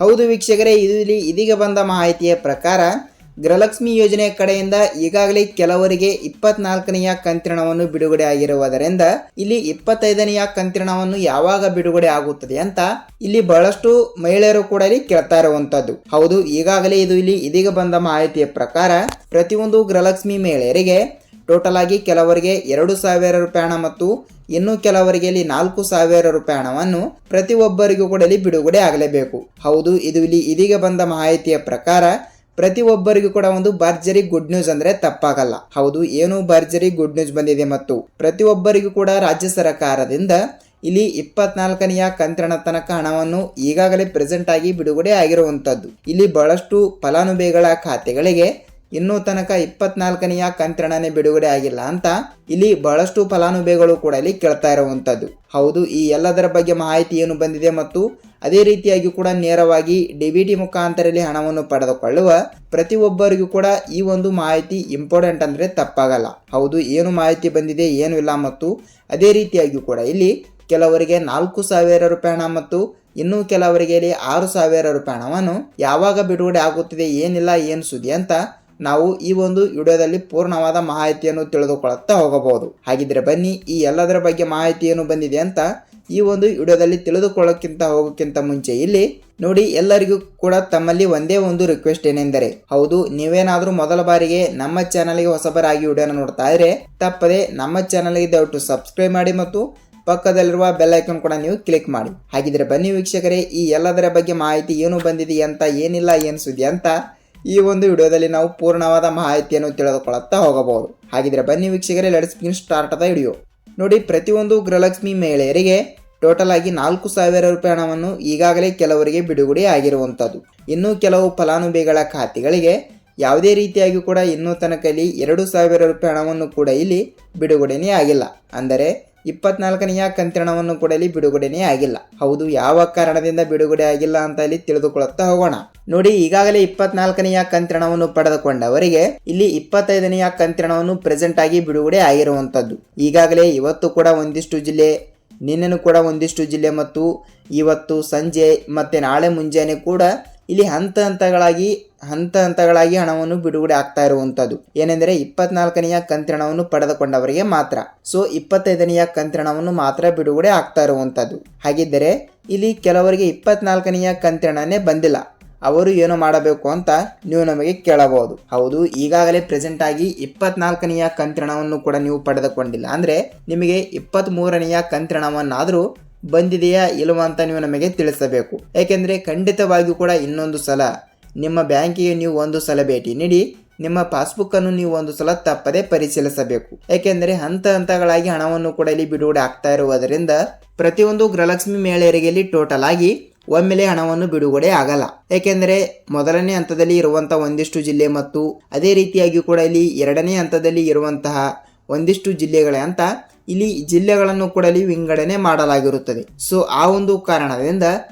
ಹೌದು ವೀಕ್ಷಕರೇ, ಇದೀಗ ಬಂದ ಮಾಹಿತಿಯ ಪ್ರಕಾರ ಗೃಹಲಕ್ಷ್ಮಿ ಯೋಜನೆ ಕಡೆಯಿಂದ ಈಗಾಗಲೇ ಕೆಲವರಿಗೆ 24ನೆಯ ಕಂತಿನವನ್ನು ಬಿಡುಗಡೆ ಆಗಿರುವುದರಿಂದ ಇಲ್ಲಿ 25ನೆಯ ಕಂತಿನವನ್ನು ಯಾವಾಗ ಬಿಡುಗಡೆ ಆಗುತ್ತದೆ ಅಂತ ಇಲ್ಲಿ ಬಹಳಷ್ಟು ಮಹಿಳೆಯರು ಕೂಡ ಇಲ್ಲಿ ಕೇಳ್ತಾ ಇರುವಂತದ್ದು. ಹೌದು, ಈಗಾಗಲೇ ಇದೀಗ ಬಂದ ಮಾಹಿತಿಯ ಪ್ರಕಾರ ಪ್ರತಿಯೊಂದು ಗೃಹಲಕ್ಷ್ಮಿ ಮಹಿಳೆಯರಿಗೆ ಟೋಟಲ್ ಆಗಿ ಕೆಲವರಿಗೆ 2,000 ರೂಪಾಯಿ ಹಣ ಮತ್ತು ಇನ್ನು ಕೆಲವರಿಗೆ ಇಲ್ಲಿ 4,000 ರೂಪಾಯಿ ಹಣವನ್ನು ಪ್ರತಿಯೊಬ್ಬರಿಗೂ ಕೂಡ ಇಲ್ಲಿ ಬಿಡುಗಡೆ ಆಗಲೇಬೇಕು. ಹೌದು, ಇದೀಗ ಬಂದ ಮಾಹಿತಿಯ ಪ್ರಕಾರ ಪ್ರತಿಯೊಬ್ಬರಿಗೂ ಕೂಡ ಒಂದು ಭರ್ಜರಿ ಗುಡ್ ನ್ಯೂಸ್ ಅಂದ್ರೆ ತಪ್ಪಾಗಲ್ಲ. ಹೌದು, ಏನು ಭರ್ಜರಿ ಗುಡ್ ನ್ಯೂಸ್ ಬಂದಿದೆ ಮತ್ತು ಪ್ರತಿಯೊಬ್ಬರಿಗೂ ಕೂಡ ರಾಜ್ಯ ಸರ್ಕಾರದಿಂದ ಇಲ್ಲಿ 24ನೆಯ ಕಂತಿನ ತನಕ ಹಣವನ್ನು ಈಗಾಗಲೇ ಪ್ರೆಸೆಂಟ್ ಆಗಿ ಬಿಡುಗಡೆ ಆಗಿರುವಂತದ್ದು. ಇಲ್ಲಿ ಬಹಳಷ್ಟು ಫಲಾನುಭವಿಗಳ ಖಾತೆಗಳಿಗೆ ಇನ್ನೂ ತನಕ 24ನೆಯ ಕಂತಿನೇ ಬಿಡುಗಡೆ ಆಗಿಲ್ಲ ಅಂತ ಇಲ್ಲಿ ಬಹಳಷ್ಟು ಫಲಾನುಭವಿಗಳು ಕೂಡ ಇಲ್ಲಿ ಕೇಳ್ತಾ ಇರುವಂತದ್ದು. ಹೌದು, ಈ ಎಲ್ಲದರ ಬಗ್ಗೆ ಮಾಹಿತಿ ಏನು ಬಂದಿದೆ ಮತ್ತು ಅದೇ ರೀತಿಯಾಗಿ ಕೂಡ ನೇರವಾಗಿ ಡಿಬಿಟಿ ಮುಖಾಂತರದಲ್ಲಿ ಹಣವನ್ನು ಪಡೆದುಕೊಳ್ಳುವ ಪ್ರತಿಯೊಬ್ಬರಿಗೂ ಕೂಡ ಈ ಒಂದು ಮಾಹಿತಿ ಇಂಪಾರ್ಟೆಂಟ್ ಅಂದ್ರೆ ತಪ್ಪಾಗಲ್ಲ. ಹೌದು, ಏನು ಮಾಹಿತಿ ಬಂದಿದೆ ಏನು ಇಲ್ಲ ಮತ್ತು ಅದೇ ರೀತಿಯಾಗಿ ಕೂಡ ಇಲ್ಲಿ ಕೆಲವರಿಗೆ 4,000 ರೂಪಾಯಿ ಹಣ ಮತ್ತು ಇನ್ನು ಕೆಲವರಿಗೆ 6,000 ರೂಪಾಯಿ ಹಣವನ್ನು ಯಾವಾಗ ಬಿಡುಗಡೆ ಆಗುತ್ತಿದೆ, ಏನಿಲ್ಲ ಏನು ಸುದ್ದಿ ಅಂತ ನಾವು ಈ ಒಂದು ವಿಡಿಯೋದಲ್ಲಿ ಪೂರ್ಣವಾದ ಮಾಹಿತಿಯನ್ನು ತಿಳಿದುಕೊಳ್ಳುತ್ತಾ ಹೋಗಬಹುದು. ಹಾಗಿದ್ರೆ ಬನ್ನಿ, ಈ ಎಲ್ಲದರ ಬಗ್ಗೆ ಮಾಹಿತಿ ಏನು ಬಂದಿದೆ ಅಂತ ಈ ಒಂದು ವಿಡಿಯೋದಲ್ಲಿ ಹೋಗೋಕ್ಕಿಂತ ಮುಂಚೆ ಇಲ್ಲಿ ನೋಡಿ, ಎಲ್ಲರಿಗೂ ಕೂಡ ತಮ್ಮಲ್ಲಿ ಒಂದೇ ಒಂದು ರಿಕ್ವೆಸ್ಟ್ ಏನೆಂದರೆ, ಹೌದು, ನೀವೇನಾದ್ರೂ ಮೊದಲ ಬಾರಿಗೆ ನಮ್ಮ ಚಾನಲ್ಗೆ ಹೊಸಬರಾಗಿ ವಿಡಿಯೋನ ನೋಡ್ತಾ ಇದ್ರೆ ತಪ್ಪದೆ ನಮ್ಮ ಚಾನಲ್ಗೆ ದಯವಿಟ್ಟು ಸಬ್ಸ್ಕ್ರೈಬ್ ಮಾಡಿ ಮತ್ತು ಪಕ್ಕದಲ್ಲಿರುವ ಬೆಲ್ ಐಕಾನ್ ಕೂಡ ನೀವು ಕ್ಲಿಕ್ ಮಾಡಿ. ಹಾಗಿದ್ರೆ ಬನ್ನಿ ವೀಕ್ಷಕರೇ, ಈ ಎಲ್ಲದರ ಬಗ್ಗೆ ಮಾಹಿತಿ ಏನು ಬಂದಿದೆ ಅಂತ, ಏನಿಲ್ಲ ಏನು ಸುದ್ದಿ ಅಂತ ಈ ಒಂದು ವಿಡಿಯೋದಲ್ಲಿ ನಾವು ಪೂರ್ಣವಾದ ಮಾಹಿತಿಯನ್ನು ತಿಳಿದುಕೊಳ್ಳುತ್ತಾ ಹೋಗಬಹುದು. ಹಾಗಿದ್ರೆ ಬನ್ನಿ ವೀಕ್ಷಕರೇ, let's begin start the video. ನೋಡಿ, ಪ್ರತಿಯೊಂದು ಗೃಹಲಕ್ಷ್ಮಿ ಮಹಿಳೆಯರಿಗೆ ಟೋಟಲ್ ಆಗಿ 4,000 ರೂಪಾಯಿ ಹಣವನ್ನು ಈಗಾಗಲೇ ಕೆಲವರಿಗೆ ಬಿಡುಗಡೆ ಆಗಿರುವಂಥದ್ದು. ಇನ್ನು ಕೆಲವು ಫಲಾನುಭವಿಗಳ ಖಾತೆಗಳಿಗೆ ಯಾವುದೇ ರೀತಿಯಾಗಿ ಕೂಡ ಇನ್ನೂ ತನಕ ಇಲ್ಲಿ 2,000 ರೂಪಾಯಿ ಹಣವನ್ನು ಕೂಡ ಇಲ್ಲಿ ಬಿಡುಗಡೆನೇ ಆಗಿಲ್ಲ. ಅಂದರೆ 24ನೆಯ ಕಂತಿನವನ್ನು ಕೂಡ ಇಲ್ಲಿ ಬಿಡುಗಡೆನೇ ಆಗಿಲ್ಲ. ಹೌದು, ಯಾವ ಕಾರಣದಿಂದ ಬಿಡುಗಡೆ ಆಗಿಲ್ಲ ಅಂತ ಇಲ್ಲಿ ತಿಳಿದುಕೊಳ್ಳುತ್ತಾ ಹೋಗೋಣ. ನೋಡಿ, ಈಗಾಗಲೇ 24ನೆಯ ಕಂತಿನವನ್ನು ಪಡೆದುಕೊಂಡವರಿಗೆ ಇಲ್ಲಿ 25ನೆಯ ಕಂತಿನವನ್ನು ಪ್ರೆಸೆಂಟ್ ಆಗಿ ಬಿಡುಗಡೆ ಆಗಿರುವಂತದ್ದು. ಈಗಾಗಲೇ ಇವತ್ತು ಕೂಡ ಒಂದಿಷ್ಟು ಜಿಲ್ಲೆ, ನಿನ್ನೆನೂ ಕೂಡ ಒಂದಿಷ್ಟು ಜಿಲ್ಲೆ ಮತ್ತು ಇವತ್ತು ಸಂಜೆ ಮತ್ತೆ ನಾಳೆ ಮುಂಜಾನೆ ಕೂಡ ಇಲ್ಲಿ ಹಂತ ಹಂತಗಳಾಗಿ ಹಣವನ್ನು ಬಿಡುಗಡೆ ಆಗ್ತಾ ಇರುವಂತದ್ದು. ಏನೆಂದರೆ 24ನೆಯ ಕಂತಿನವನ್ನು ಪಡೆದುಕೊಂಡವರಿಗೆ ಮಾತ್ರ. ಸೊ 25ನೆಯ ಕಂತಿನವನ್ನು ಮಾತ್ರ ಬಿಡುಗಡೆ ಆಗ್ತಾ ಇರುವಂತದ್ದು. ಹಾಗಿದ್ದರೆ ಇಲ್ಲಿ ಕೆಲವರಿಗೆ 24ನೆಯ ಕಂತಿನೇ ಬಂದಿಲ್ಲ, ಅವರು ಏನು ಮಾಡಬೇಕು ಅಂತ ನೀವು ನಮಗೆ ಕೇಳಬಹುದು. ಹೌದು, ಈಗಾಗಲೇ ಪ್ರೆಸೆಂಟ್ ಆಗಿ 24ನೆಯ ಕಂತಿನವನ್ನು ಕೂಡ ನೀವು ಪಡೆದುಕೊಂಡಿಲ್ಲ ಅಂದ್ರೆ ನಿಮಗೆ 23ನೆಯ ಕಂತಿನವನ್ನಾದರೂ ಬಂದಿದೆಯಾ ಇಲ್ವಾ ಅಂತ ನೀವು ನಮಗೆ ತಿಳಿಸಬೇಕು. ಯಾಕೆಂದರೆ ಖಂಡಿತವಾಗಿಯೂ ಕೂಡ ಇನ್ನೊಂದು ಸಲ ನಿಮ್ಮ ಬ್ಯಾಂಕಿಗೆ ನೀವು ಒಂದು ಸಲ ಭೇಟಿ ನೀಡಿ ನಿಮ್ಮ ಪಾಸ್ಬುಕ್ಕನ್ನು ನೀವು ಒಂದು ಸಲ ತಪ್ಪದೆ ಪರಿಶೀಲಿಸಬೇಕು. ಯಾಕೆಂದರೆ ಹಂತಗಳಾಗಿ ಹಣವನ್ನು ಕೂಡ ಇಲ್ಲಿ ಬಿಡುಗಡೆ ಆಗ್ತಾ ಇರುವುದರಿಂದ ಪ್ರತಿಯೊಂದು ಗೃಹಲಕ್ಷ್ಮಿ ಮಹಿಳೆಯರಿಗೆ ಇಲ್ಲಿ ಟೋಟಲ್ ಆಗಿ ಒಮ್ಮೆಲೆ ಹಣವನ್ನು ಬಿಡುಗಡೆ ಆಗಲ್ಲ. ಯಾಕೆಂದರೆ ಮೊದಲನೇ ಹಂತದಲ್ಲಿ ಇರುವಂತಹ ಒಂದಿಷ್ಟು ಜಿಲ್ಲೆ ಮತ್ತು ಅದೇ ರೀತಿಯಾಗಿ ಕೂಡ ಇಲ್ಲಿ 2ನೇ ಹಂತದಲ್ಲಿ ಇರುವಂತಹ ಒಂದಿಷ್ಟು ಜಿಲ್ಲೆಗಳೇ ಅಂತ ಇಲ್ಲಿ ಜಿಲ್ಲೆಗಳನ್ನು ಕೂಡ ಇಲ್ಲಿ ವಿಂಗಡಣೆ ಮಾಡಲಾಗಿರುತ್ತದೆ. ಸೊ ಆ ಒಂದು ಕಾರಣದಿಂದ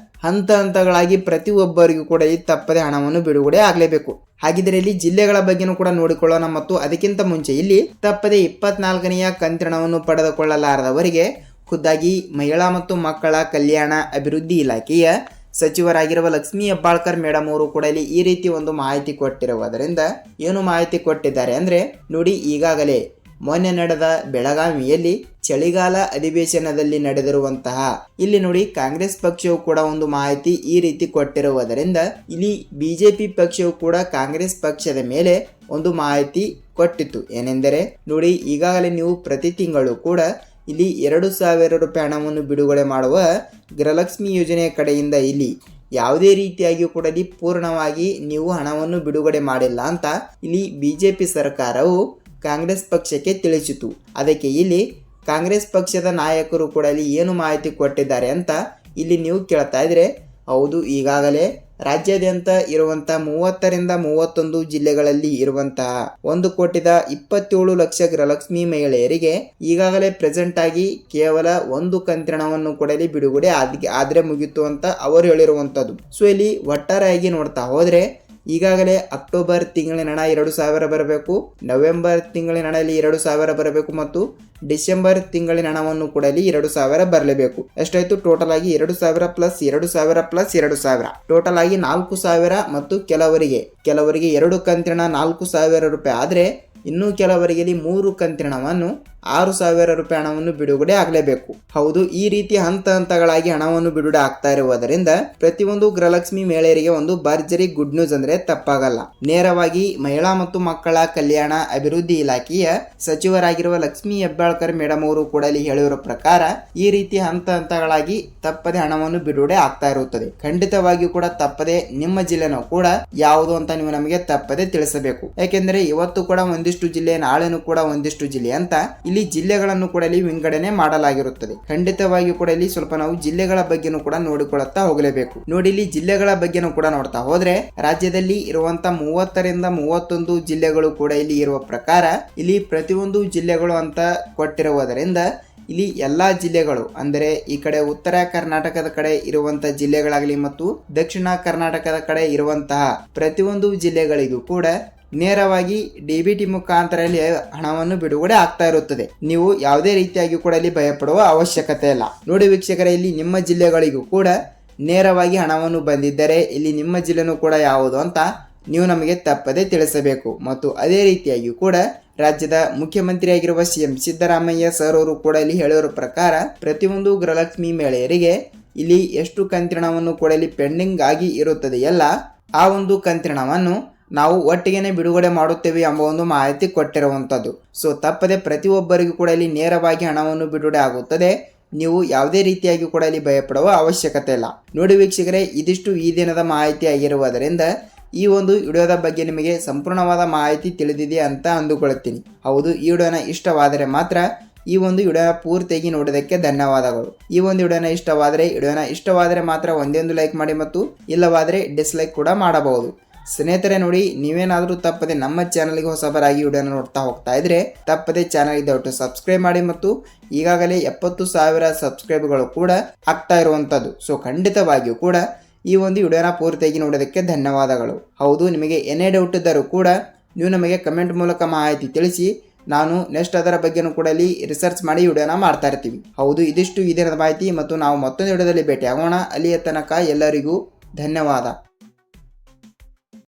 ಹಂತಗಳಾಗಿ ಪ್ರತಿಯೊಬ್ಬರಿಗೂ ಕೂಡ ಈ ತಪ್ಪದೆ ಹಣವನ್ನು ಬಿಡುಗಡೆ ಆಗಲೇಬೇಕು. ಹಾಗಿದ್ರೆ ಇಲ್ಲಿ ಜಿಲ್ಲೆಗಳ ಬಗ್ಗೆನೂ ಕೂಡ ನೋಡಿಕೊಳ್ಳೋಣ ಮತ್ತು ಅದಕ್ಕಿಂತ ಮುಂಚೆ ಇಲ್ಲಿ ತಪ್ಪದೆ 24ನೆಯ ಕಂತಿನವನ್ನು ಪಡೆದುಕೊಳ್ಳಲಾರದವರಿಗೆ ಖುದ್ದಾಗಿ ಮಹಿಳಾ ಮತ್ತು ಮಕ್ಕಳ ಕಲ್ಯಾಣ ಅಭಿವೃದ್ಧಿ ಇಲಾಖೆಯ ಸಚಿವರಾಗಿರುವ ಲಕ್ಷ್ಮೀ ಹೆಬ್ಬಾಳ್ಕರ್ ಮೇಡಮ್ ಅವರು ಕೂಡ ಇಲ್ಲಿ ಈ ರೀತಿ ಒಂದು ಮಾಹಿತಿ ಕೊಟ್ಟಿರುವುದರಿಂದ ಏನು ಮಾಹಿತಿ ಕೊಟ್ಟಿದ್ದಾರೆ ಅಂದ್ರೆ ನೋಡಿ, ಈಗಾಗಲೇ ಮೊನ್ನೆ ನಡೆದ ಬೆಳಗಾವಿಯಲ್ಲಿ ಚಳಿಗಾಲ ಅಧಿವೇಶನದಲ್ಲಿ ನಡೆದಿರುವಂತಹ ಇಲ್ಲಿ ನೋಡಿ ಕಾಂಗ್ರೆಸ್ ಪಕ್ಷವು ಕೂಡ ಒಂದು ಮಾಹಿತಿ ಈ ರೀತಿ ಕೊಟ್ಟಿರುವುದರಿಂದ ಇಲ್ಲಿ ಬಿಜೆಪಿ ಪಕ್ಷವು ಕೂಡ ಕಾಂಗ್ರೆಸ್ ಪಕ್ಷದ ಮೇಲೆ ಒಂದು ಮಾಹಿತಿ ಕೊಟ್ಟಿತ್ತು. ಏನೆಂದರೆ ನೋಡಿ, ಈಗಾಗಲೇ ನೀವು ಪ್ರತಿ ತಿಂಗಳು ಕೂಡ ಇಲ್ಲಿ 2,000 ರೂಪಾಯಿ ಹಣವನ್ನು ಬಿಡುಗಡೆ ಮಾಡುವ ಗೃಹಲಕ್ಷ್ಮಿ ಯೋಜನೆಯ ಕಡೆಯಿಂದ ಇಲ್ಲಿ ಯಾವುದೇ ರೀತಿಯಾಗಿ ಕೂಡ ಇಲ್ಲಿ ಪೂರ್ಣವಾಗಿ ನೀವು ಹಣವನ್ನು ಬಿಡುಗಡೆ ಮಾಡಿಲ್ಲ ಅಂತ ಇಲ್ಲಿ ಬಿಜೆಪಿ ಸರ್ಕಾರವು ಕಾಂಗ್ರೆಸ್ ಪಕ್ಷಕ್ಕೆ ತಿಳಿಸಿತು. ಅದಕ್ಕೆ ಇಲ್ಲಿ ಕಾಂಗ್ರೆಸ್ ಪಕ್ಷದ ನಾಯಕರು ಕೂಡ ಇಲ್ಲಿ ಏನು ಮಾಹಿತಿ ಕೊಟ್ಟಿದ್ದಾರೆ ಅಂತ ಇಲ್ಲಿ ನೀವು ಕೇಳ್ತಾ ಇದ್ರೆ, ಹೌದು, ಈಗಾಗಲೇ ರಾಜ್ಯಾದ್ಯಂತ ಇರುವಂತಹ 30ರಿಂದ 31 ಜಿಲ್ಲೆಗಳಲ್ಲಿ ಇರುವಂತಹ 1,27,00,000 ಗೃಹಲಕ್ಷ್ಮಿ ಮಹಿಳೆಯರಿಗೆ ಈಗಾಗಲೇ ಪ್ರೆಸೆಂಟ್ ಆಗಿ ಕೇವಲ ಒಂದು ಕಂತಿನವನ್ನು ಕೂಡ ಇಲ್ಲಿ ಬಿಡುಗಡೆ ಆದ್ರೆ ಮುಗಿತು ಅಂತ ಅವರು ಹೇಳಿರುವಂತದ್ದು. ಸೊ ಇಲ್ಲಿ ಒಟ್ಟಾರೆಯಾಗಿ ನೋಡ್ತಾ ಹೋದ್ರೆ ಈಗಾಗಲೇ ಅಕ್ಟೋಬರ್ ತಿಂಗಳಿನ ಹಣ 2,000 ಬರಬೇಕು, ನವೆಂಬರ್ ತಿಂಗಳಿನ ಹಣ ಇಲ್ಲಿ 2,000 ಬರಬೇಕು ಮತ್ತು ಡಿಸೆಂಬರ್ ತಿಂಗಳಿನ ಹಣವನ್ನು ಕೂಡ ಇಲ್ಲಿ 2,000 ಬರಲೇಬೇಕು. ಎಷ್ಟಾಯ್ತು? ಟೋಟಲ್ ಆಗಿ 2,000 ಪ್ಲಸ್ 2,000 ಪ್ಲಸ್ 2,000 ಟೋಟಲ್ ಆಗಿ 4,000 ಮತ್ತು ಕೆಲವರಿಗೆ 2 ಕಂತಿನ 4,000 ರೂಪಾಯಿ ಆದರೆ ಇನ್ನು ಕೆಲವರಿಗೆ 3 ಕಂತಿನ ಹಣವನ್ನು 6,000 ರೂಪಾಯಿ ಹಣವನ್ನು ಬಿಡುಗಡೆ ಆಗಲೇಬೇಕು. ಹೌದು, ಈ ರೀತಿ ಹಂತ ಹಂತಗಳಾಗಿ ಹಣವನ್ನು ಬಿಡುಗಡೆ ಆಗ್ತಾ ಇರುವುದರಿಂದ ಪ್ರತಿಯೊಂದು ಗೃಹಲಕ್ಷ್ಮಿ ಮಹಿಳೆಯರಿಗೆ ಒಂದು ಭರ್ಜರಿ ಗುಡ್ ನ್ಯೂಸ್ ಅಂದ್ರೆ ತಪ್ಪಾಗಲ್ಲ. ನೇರವಾಗಿ ಮಹಿಳಾ ಮತ್ತು ಮಕ್ಕಳ ಕಲ್ಯಾಣ ಅಭಿವೃದ್ಧಿ ಇಲಾಖೆಯ ಸಚಿವರಾಗಿರುವ ಲಕ್ಷ್ಮೀ ಹೆಬ್ಬಾಳ್ಕರ್ ಮೇಡಮ್ ಅವರು ಕೂಡ ಇಲ್ಲಿ ಹೇಳಿರೋ ಪ್ರಕಾರ ಈ ರೀತಿ ಹಂತ ಹಂತಗಳಾಗಿ ತಪ್ಪದೆ ಹಣವನ್ನು ಬಿಡುಗಡೆ ಆಗ್ತಾ ಇರುತ್ತದೆ. ಖಂಡಿತವಾಗಿಯೂ ಕೂಡ ತಪ್ಪದೆ ನಿಮ್ಮ ಜಿಲ್ಲೆನೂ ಕೂಡ ಯಾವುದು ಅಂತ ನೀವು ನಮಗೆ ತಪ್ಪದೆ ತಿಳಿಸಬೇಕು. ಯಾಕೆಂದ್ರೆ ಇವತ್ತು ಕೂಡ ಒಂದಿಷ್ಟು ಜಿಲ್ಲೆ, ನಾಳೆನೂ ಕೂಡ ಒಂದಿಷ್ಟು ಜಿಲ್ಲೆ ಅಂತ ಇಲ್ಲಿ ಜಿಲ್ಲೆಗಳನ್ನು ಕೂಡ ಇಲ್ಲಿ ವಿಂಗಡಣೆ ಮಾಡಲಾಗಿರುತ್ತದೆ. ಖಂಡಿತವಾಗಿಯೂ ಕೂಡ ಇಲ್ಲಿ ಸ್ವಲ್ಪ ನಾವು ಜಿಲ್ಲೆಗಳ ಬಗ್ಗೆನೂ ಕೂಡ ನೋಡಿಕೊಳ್ಳುತ್ತಾ ಹೋಗಲೇಬೇಕು. ನೋಡಿ, ಇಲ್ಲಿ ಜಿಲ್ಲೆಗಳ ಬಗ್ಗೆನೂ ಕೂಡ ನೋಡ್ತಾ ಹೋದ್ರೆ ರಾಜ್ಯದಲ್ಲಿ ಇರುವಂತ 30ರಿಂದ 31 ಜಿಲ್ಲೆಗಳು ಕೂಡ ಇಲ್ಲಿ ಇರುವ ಪ್ರಕಾರ ಇಲ್ಲಿ ಪ್ರತಿಯೊಂದು ಜಿಲ್ಲೆಗಳು ಅಂತ ಕೊಟ್ಟಿರುವುದರಿಂದ ಇಲ್ಲಿ ಎಲ್ಲಾ ಜಿಲ್ಲೆಗಳು ಅಂದರೆ ಈ ಕಡೆ ಉತ್ತರ ಕರ್ನಾಟಕದ ಕಡೆ ಇರುವಂತಹ ಜಿಲ್ಲೆಗಳಾಗಲಿ ಮತ್ತು ದಕ್ಷಿಣ ಕರ್ನಾಟಕದ ಕಡೆ ಇರುವಂತಹ ಪ್ರತಿಯೊಂದು ಜಿಲ್ಲೆಗಳಿಗೂ ಕೂಡ ನೇರವಾಗಿ ಡಿಬಿಟಿ ಮುಖಾಂತರ ಹಣವನ್ನು ಬಿಡುಗಡೆ ಆಗ್ತಾ ಇರುತ್ತದೆ. ನೀವು ಯಾವುದೇ ರೀತಿಯಾಗಿ ಕೂಡ ಇಲ್ಲಿ ಭಯಪಡುವ ಅವಶ್ಯಕತೆ ಇಲ್ಲ. ನೋಡಿ ವೀಕ್ಷಕರೇ, ಇಲ್ಲಿ ನಿಮ್ಮ ಜಿಲ್ಲೆಗಳಿಗೂ ಕೂಡ ನೇರವಾಗಿ ಹಣವನ್ನು ಬಂದಿದ್ದರೆ ಇಲ್ಲಿ ನಿಮ್ಮ ಜಿಲ್ಲೆನೂ ಕೂಡ ಯಾವುದು ಅಂತ ನೀವು ನಮಗೆ ತಪ್ಪದೆ ತಿಳಿಸಬೇಕು. ಮತ್ತು ಅದೇ ರೀತಿಯಾಗಿ ಕೂಡ ರಾಜ್ಯದ ಮುಖ್ಯಮಂತ್ರಿಯಾಗಿರುವ ಸಿಎಂ ಸಿದ್ದರಾಮಯ್ಯ ಸರ್ ಅವರು ಕೂಡ ಇಲ್ಲಿ ಹೇಳಿರೋ ಪ್ರಕಾರ ಪ್ರತಿಯೊಂದು ಗೃಹಲಕ್ಷ್ಮಿ ಮಹಿಳೆಯರಿಗೆ ಇಲ್ಲಿ ಎಷ್ಟು ಕಂತಿನವನ್ನು ಕೂಡ ಇಲ್ಲಿ ಪೆಂಡಿಂಗ್ ಆಗಿ ಇರುತ್ತದೆಯಲ್ಲ ಆ ಒಂದು ಕಂತಿನವನ್ನು ನಾವು ಒಟ್ಟಿಗೆನೆ ಬಿಡುಗಡೆ ಮಾಡುತ್ತೇವೆ ಎಂಬ ಒಂದು ಮಾಹಿತಿ ಕೊಟ್ಟಿರುವಂಥದ್ದು. ಸೊ ತಪ್ಪದೆ ಪ್ರತಿಯೊಬ್ಬರಿಗೂ ಕೂಡ ಇಲ್ಲಿ ನೇರವಾಗಿ ಹಣವನ್ನು ಬಿಡುಗಡೆ ಆಗುತ್ತದೆ. ನೀವು ಯಾವುದೇ ರೀತಿಯಾಗಿ ಕೂಡ ಇಲ್ಲಿ ಭಯಪಡುವ ಅವಶ್ಯಕತೆ ಇಲ್ಲ. ನೋಡಿ ವೀಕ್ಷಕರೇ, ಇದಿಷ್ಟು ಈ ದಿನದ ಮಾಹಿತಿ ಆಗಿರುವುದರಿಂದ ಈ ಒಂದು ವಿಡಿಯೋದ ಬಗ್ಗೆ ನಿಮಗೆ ಸಂಪೂರ್ಣವಾದ ಮಾಹಿತಿ ತಿಳಿದಿದೆ ಅಂತ ಅಂದುಕೊಳ್ಳುತ್ತೀನಿ. ಹೌದು, ಈ ವಿಡಿಯೋನ ಇಷ್ಟವಾದರೆ ಮಾತ್ರ ಈ ಒಂದು ವಿಡಿಯೋನ ಪೂರ್ತಿಯಾಗಿ ನೋಡೋದಕ್ಕೆ ಧನ್ಯವಾದಗಳು. ಈ ಒಂದು ವಿಡಿಯೋನ ಇಷ್ಟವಾದರೆ ಮಾತ್ರ ಒಂದೇ ಲೈಕ್ ಮಾಡಿ ಮತ್ತು ಇಲ್ಲವಾದರೆ ಡಿಸ್ಲೈಕ್ ಕೂಡ ಮಾಡಬಹುದು. ಸ್ನೇಹಿತರೆ ನೋಡಿ, ನೀವೇನಾದರೂ ತಪ್ಪದೆ ನಮ್ಮ ಚಾನಲ್ಗೆ ಹೊಸಬರಾಗಿ ವಿಡಿಯೋನ ನೋಡ್ತಾ ಹೋಗ್ತಾ ಇದ್ರೆ ತಪ್ಪದೆ ಚಾನಲ್ ದಯವಿಟ್ಟು ಸಬ್ಸ್ಕ್ರೈಬ್ ಮಾಡಿ ಮತ್ತು ಈಗಾಗಲೇ 70,000 ಸಬ್ಸ್ಕ್ರೈಬ್ಗಳು ಕೂಡ ಆಗ್ತಾ ಇರುವಂಥದ್ದು. ಸೊ ಖಂಡಿತವಾಗಿಯೂ ಕೂಡ ಈ ಒಂದು ವಿಡಿಯೋನ ಪೂರ್ತಿಯಾಗಿ ನೋಡೋದಕ್ಕೆ ಧನ್ಯವಾದಗಳು. ಹೌದು, ನಿಮಗೆ ಏನೇ ಡೌಟ್ ಇದ್ದರೂ ಕೂಡ ನೀವು ನಮಗೆ ಕಮೆಂಟ್ ಮೂಲಕ ಮಾಹಿತಿ ತಿಳಿಸಿ. ನಾನು ನೆಕ್ಸ್ಟ್ ಅದರ ಬಗ್ಗೆನೂ ಕೂಡ ಇಲ್ಲಿ ರಿಸರ್ಚ್ ಮಾಡಿ ವಿಡಿಯೋನ ಮಾಡ್ತಾ ಇರ್ತೀವಿ. ಹೌದು, ಇದಿಷ್ಟು ಈ ದಿನದ ಮಾಹಿತಿ ಮತ್ತು ನಾವು ಮತ್ತೊಂದು ವಿಡಿಯೋದಲ್ಲಿ ಭೇಟಿ ಆಗೋಣ. ಅಲ್ಲಿಯ ತನಕ ಎಲ್ಲರಿಗೂ ಧನ್ಯವಾದ.